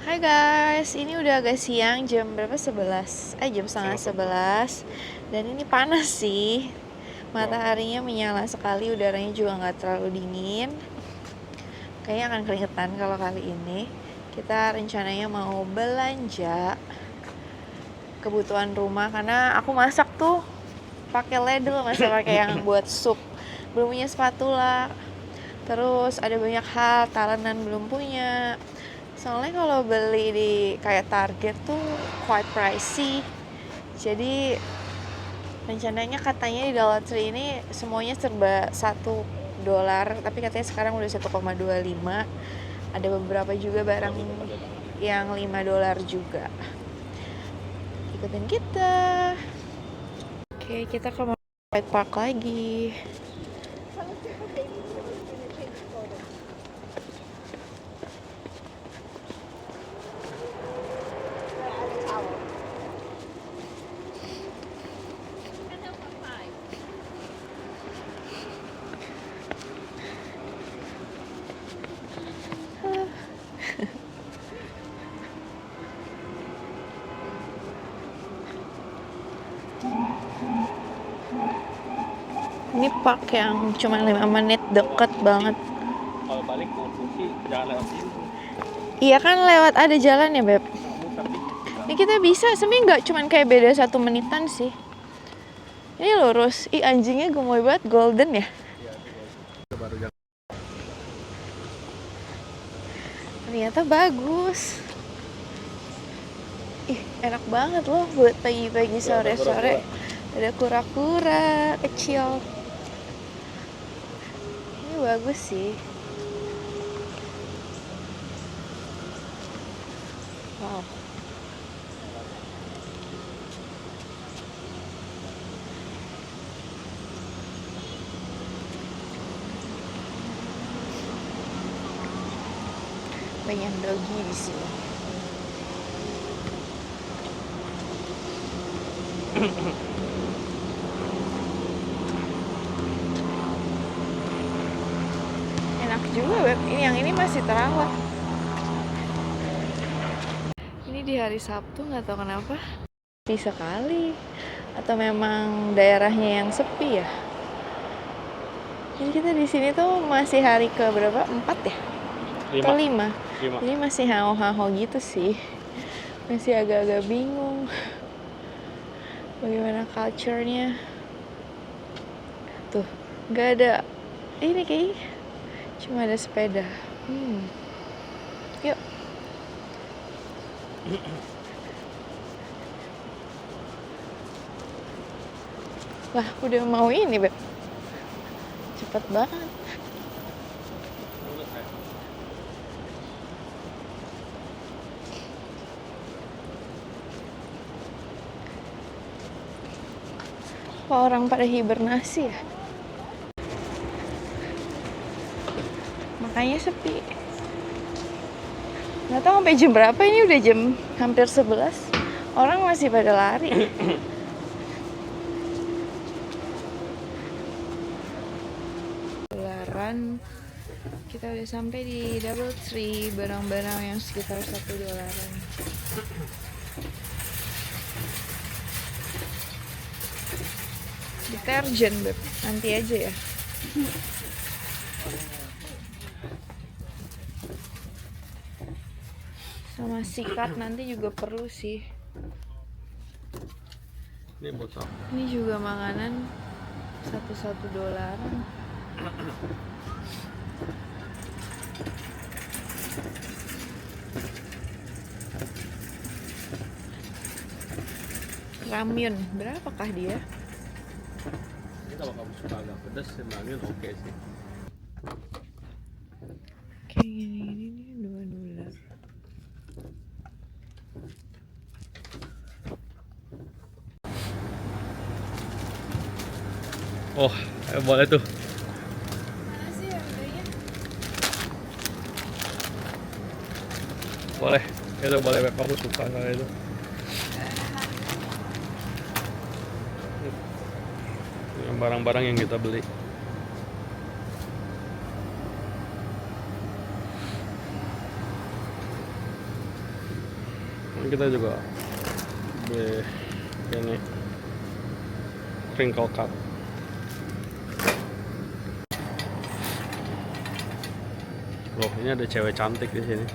Hai guys, ini udah agak siang, jam berapa? 11. Jam setengah 11. Dan ini panas sih. Mataharinya menyala sekali, udaranya juga nggak terlalu dingin. Kayaknya akan keringetan kalau kali ini. Kita rencananya mau belanja kebutuhan rumah karena aku masak tuh pakai ladle, masa pakai yang buat sup. Belum punya spatula. Terus ada banyak hal, talenan belum punya. Soalnya kalau beli di kayak Target tuh quite pricey. Jadi rencananya katanya di Dollar Tree ini semuanya serba $1, tapi katanya sekarang udah 1,25. Ada beberapa juga barang yang $5 juga. Ikutin kita. Oke, kita ke Market Park lagi. Ini park yang cuma 5 menit, deket banget. Kalau balik ke Fungsi jangan lewat sini. Iya kan lewat ada jalan ya, Beb? Tapi Ini kita bisa, sebenarnya nggak cuman kayak beda 1 menitan sih. Ini lurus. Ih, anjingnya gemoy banget, golden ya. baru jalan. Ternyata bagus. Ih, enak banget loh buat pagi-pagi sore-sore. Ada kura-kura kecil. Ini bagus sih. Wow. Banyak doggy di sini. Enak juga, Beb. Ini yang ini masih terawat. Ini di hari Sabtu, nggak tahu kenapa sepi sekali. Atau memang daerahnya yang sepi ya. Jadi kita di sini tuh masih hari ke berapa? 4 ya? Atau 5. Jadi masih hao-hao gitu sih. Masih agak-agak bingung bagaimana culture-nya. Tuh, nggak ada ini kayak cuma ada sepeda. Yuk. Lah, udah mau ini, Beb. Cepet banget. Apa orang pada hibernasi ya? Makanya sepi. Nggak tahu sampai jam berapa, ini udah jam hampir 11. Orang masih pada lari. Dolaran. Kita udah sampai di Double Tree, barang-barang yang sekitar $1. Deterjen, Beb. Nanti aja ya. Sama sikat nanti juga perlu sih. Ini botol. Ini juga makanan $1. Ramyun, berapakah dia? Ini kalau kamu suka agak pedas, ramyun oke sih. Kayak gini nih $2. Oh, boleh tuh. Mana sih harganya? Boleh. Itu boleh, kamu suka nggak itu? Yang barang-barang yang kita beli. Kita juga beli ini crinkle cut. Loh, ini ada cewek cantik di sini.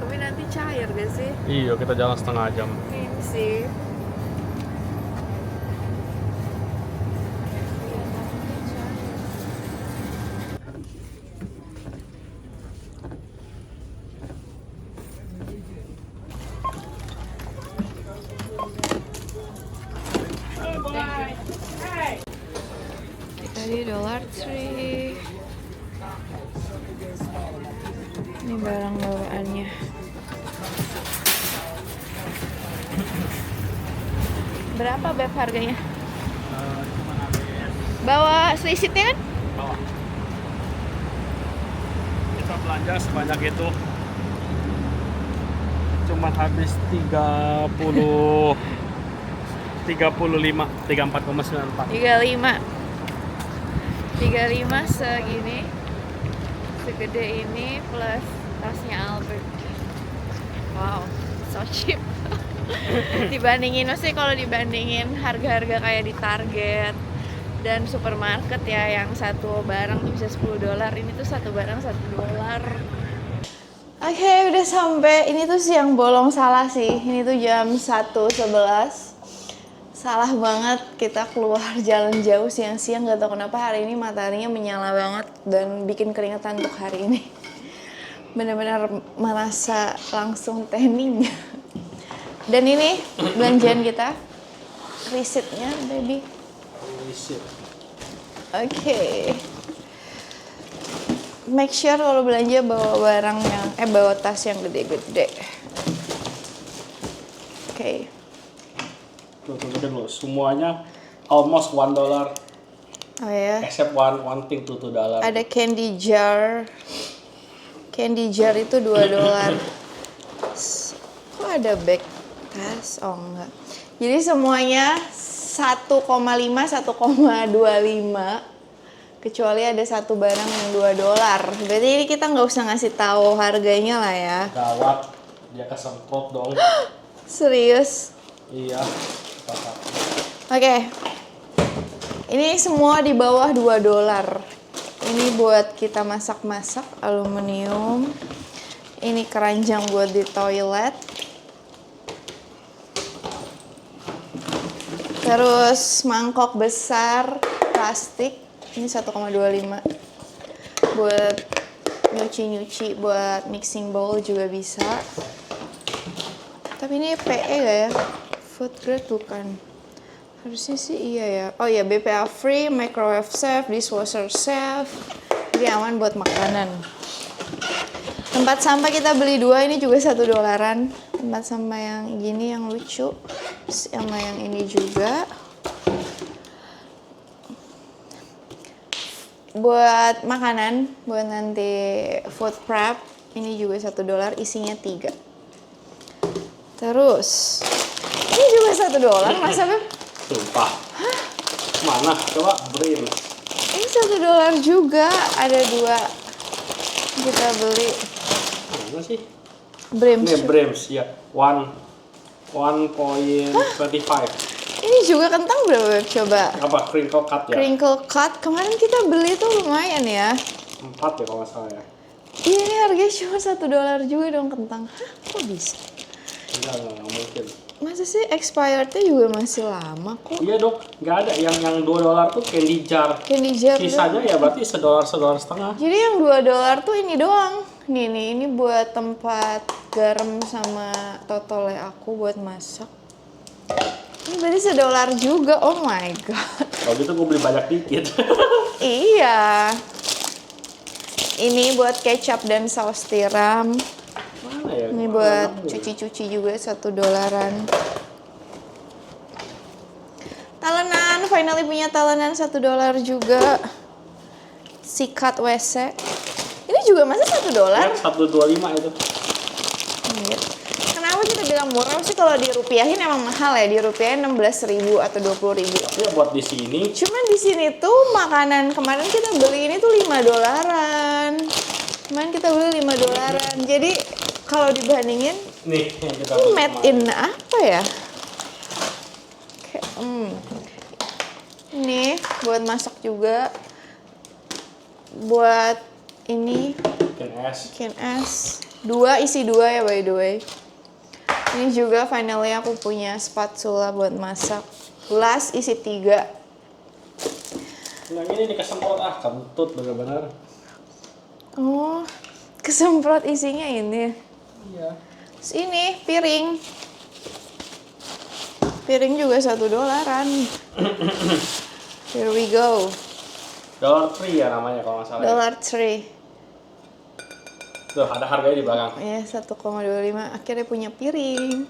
Tapi nanti cair gak sih? Iya, kita jalan setengah jam. Ini sih. Kita di Dollar Tree. Ini barang bawaannya. Berapa Beb harganya? Bawa selisitnya kan? Bawah. Kita belanja sebanyak itu. Cuma habis 34,94. 35 segini, segede ini plus tasnya Albert. Wow, so cheap. Maksudnya kalau dibandingin harga-harga kayak di Target dan supermarket ya, yang satu barang tuh bisa $10, ini tuh satu barang $1. Oke, udah sampai. Ini tuh siang bolong, salah sih. Ini tuh jam 1:11. Salah banget kita keluar jalan jauh siang-siang, gak tau kenapa hari ini mataharinya menyala banget dan bikin keringetan untuk hari ini. Benar-benar merasa langsung tanning. Dan ini belanjaan kita, receipt-nya baby. Oke. Make sure kalau belanja bawa barang yang bawa tas yang gede-gede. Oke. Tuh loh, semuanya almost $1. Oh ya. Except one thing to $2. Ada candy jar. Candy jar itu $2. Kok ada bag tas? Oh enggak. Jadi semuanya 1,5, 1,25. Kecuali ada satu barang yang $2. Berarti ini kita nggak usah ngasih tahu harganya lah ya. Gawat, dia kesemprot dong. Serius? Iya. Oke. Ini semua di bawah $2. Ini buat kita masak-masak, aluminium. Ini keranjang buat di toilet. Terus mangkok besar plastik. Ini 1,25. Buat nyuci-nyuci, buat mixing bowl juga bisa. Tapi ini PE gak ya? Food grade bukan. Harusnya sih iya ya. Oh iya, BPA free, microwave safe, dishwasher safe. Jadi aman buat makanan. Tempat sampah kita beli 2, ini juga $1. Tempat sampah yang gini yang lucu. Sama yang ini juga. Buat makanan, buat nanti food prep, ini juga $1, isinya 3. Terus, ini juga $1, masa Beb? Sumpah. Hah? Mana? Coba brin. Ini $1 juga, ada 2. Kita beli. Mana sih? Brems. Ini Brems, ya. 1.25. Ini juga kentang berapa Beb? Coba. Apa? Crinkle cut ya? Crinkle cut, kemarin kita beli tuh lumayan ya. 4 ya kalau nggak salah ya. Iya, ini harganya cuma $1 juga dong kentang. Hah, kok bisa? Enggak mungkin. Masa sih expirednya juga masih lama kok? Iya dong, nggak ada. Yang $2 tuh candy jar. Candy jar. Sisanya ya berarti $1.50. Jadi yang $2 tuh ini doang. Nih, ini buat tempat garam sama totole aku buat masak. Ini berarti $1 juga, oh my god. Kalau gitu gue beli banyak dikit. Iya. Ini buat kecap dan saus tiram. Mana ya? Ini buat cuci-cuci juga $1. Talenan finally punya talenan $1 juga. Sikat WC. Ini juga masa $1? Ya, 125 itu. Iya. Kenapa kita bilang murah sih? Kalau dirupiahin emang mahal ya. Dirupiahin 16.000 atau 20.000. Ya buat di sini. Cuman di sini tuh makanan kemarin kita beli ini tuh $5. Kemarin kita beli $5. Jadi kalau dibandingin Nih yang kita ini beli made kemarin. in apa ya? Kayak, Ini buat masak juga. Buat ini Bikin es. bikin es. Isi 2 ya by the way. Ini juga finally aku punya spatula buat masak. Gelas isi 3. Yang ini dikesemprot kentut bener-bener. Oh, kesemprot isinya ini. Iya. Terus ini piring. Piring juga $1. Here we go. Dollar Tree ya namanya kalau nggak salah. Dollar Tree. Tuh ada harganya di belakang. Ya, 1,25. Akhirnya punya piring.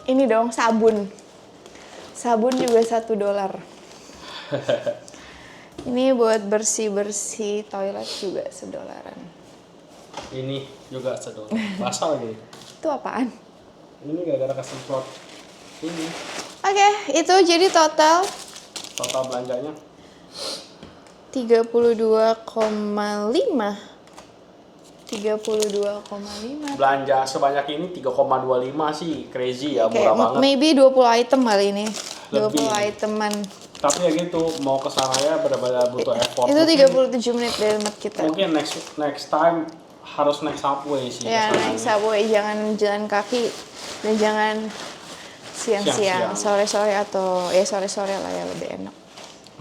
Ini dong sabun. Sabun juga $1. Ini buat bersih-bersih toilet juga $1. Ini juga $1. Basah lagi. Itu apaan? Ini gara-gara kesemprot. Ini Oke, itu jadi total total belanjanya 32,5. 32,5. belanja sebanyak ini 3,25 sih crazy ya, Kayak murah banget. maybe 20 item kali ini. 20 Lebih. iteman. Tapi ya gitu, mau ke sana ya benar-benar butuh effort. Itu Mungkin- 37 menit dari tempat kita. Mungkin next time harus naik subway sih. Ya, kesananya. naik subway, jangan jalan kaki dan jangan siang-siang, Siang-siang. sore-sore atau ya sore-sore lah ya lebih enak.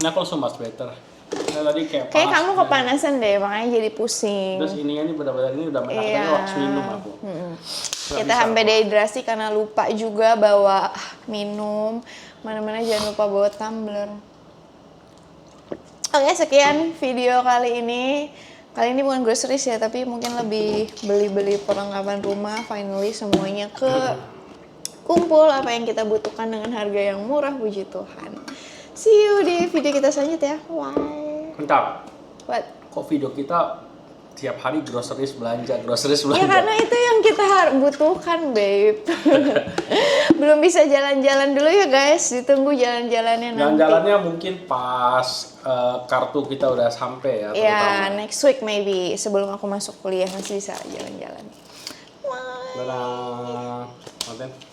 Nah kalau so much better. Nah, tadi kayak Kayak panas. kamu kepanasan deh, makanya jadi pusing. Terus ini benar-benar ini udah menang Iya. waktu minum aku. Nggak Kita bisa sampai aku. dehidrasi karena lupa juga bawa minum. Mana-mana jangan lupa bawa tumbler. Oke, sekian video kali ini. Kali ini bukan groceries ya, tapi mungkin lebih beli-beli perlengkapan rumah. Finally semuanya kumpul apa yang kita butuhkan dengan harga yang murah, puji Tuhan. See you di video kita selanjutnya. Bye. Bentar, What? kok video kita tiap hari groceries belanja? Ya karena itu yang kita butuhkan, babe. Belum bisa jalan-jalan dulu ya guys, ditunggu jalan-jalannya nanti. Jalan-jalannya mungkin pas kartu kita udah sampai ya. Ya, terutama. next week maybe sebelum aku masuk kuliah masih bisa jalan-jalan. Bye. Dadah. Konten.